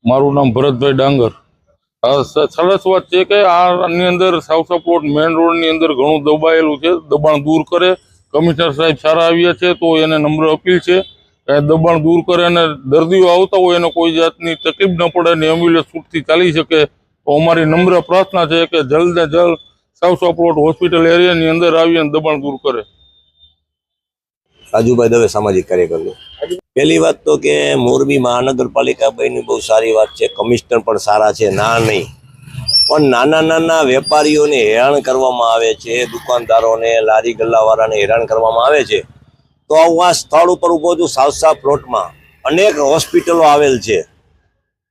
મારું નામ ભરતભાઈ ડાંગર। સરસ વાત છે કે આની અંદર સાવસા પ્લોટ મેઇન રોડની અંદર ઘણું દબાયેલું છે। દબાણ દૂર કરે, કમિશનર સાહેબ સારા આવ્યા છે તો એને નમ્ર અપીલ છે કે દબાણ દૂર કરે અને દર્દીઓ આવતા હોય એને કોઈ જાતની તકલીફ ન પડે અને એમ્બ્યુલન્સ છૂટથી ચાલી શકે। તો અમારી નમ્ર પ્રાર્થના છે કે જલ્દ ને જલ્દ સાવસા પ્લોટ હોસ્પિટલ એરિયાની અંદર આવી અને દબાણ દૂર કરે। રાજુભાઈ દવે, સામાજિક કાર્યકર। પહેલી વાત તો કે મોરબી મહાનગરપાલિકા બની બહુ સારી વાત છે, કમિશનર પણ સારા છે, ના નહીં, પણ નાના નાના વેપારીઓને હેરાન કરવામાં આવે છે, દુકાનદારોને, લારી ગલ્લાવાળાને હેરાન કરવામાં આવે છે। તો હું આ સ્થળ ઉપર ઊભો છું, સાવસા પ્લોટમાં અનેક હોસ્પિટલો આવેલ છે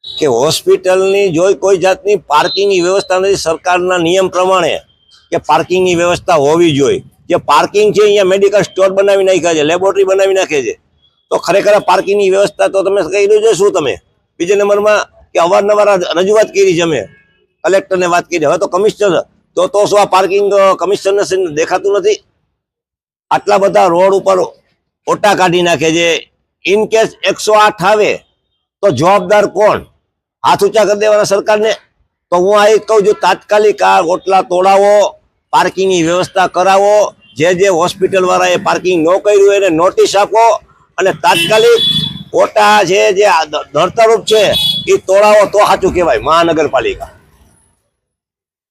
કે હોસ્પિટલની જો કોઈ જાતની પાર્કિંગની વ્યવસ્થા નથી। સરકારના નિયમ પ્રમાણે કે પાર્કિંગની વ્યવસ્થા હોવી જોઈએ। જે પાર્કિંગ છે અહીંયા મેડિકલ સ્ટોર બનાવી નાખ્યા છે, લેબોરેટરી બનાવી નાખે છે, તો ખરેખર પાર્કિંગની વ્યવસ્થા તો તમે કહી દો શું તમે? બીજા નંબરમાં કે અવારનવાર રજૂઆત કરી છે, અમે કલેક્ટરને વાત કરી, હવે તો કમિશનર તો શું આ પાર્કિંગ કમિશનરને દેખાતું નથી? આટલા બધા રોડ ઉપર ઓટા કાઢી નાખે છે। ઇન કેસ 108 આવે તો જવાબદાર કોણ? હાથ ઊંચા કરી દેવાના સરકારને। તો હું આ કહું છું, તાત્કાલિક આ ઓટલા તોડાવો, પાર્કિંગની વ્યવસ્થા કરાવો। જે હોસ્પિટલ વાળાએ પાર્કિંગ ન કર્યું એને નોટિસ આપો અને તાત્કાલિક ઓટા છે જે નડતરરૂપ છે એ તોડાવો તો સાચું કહેવાય મહાનગરપાલિકા।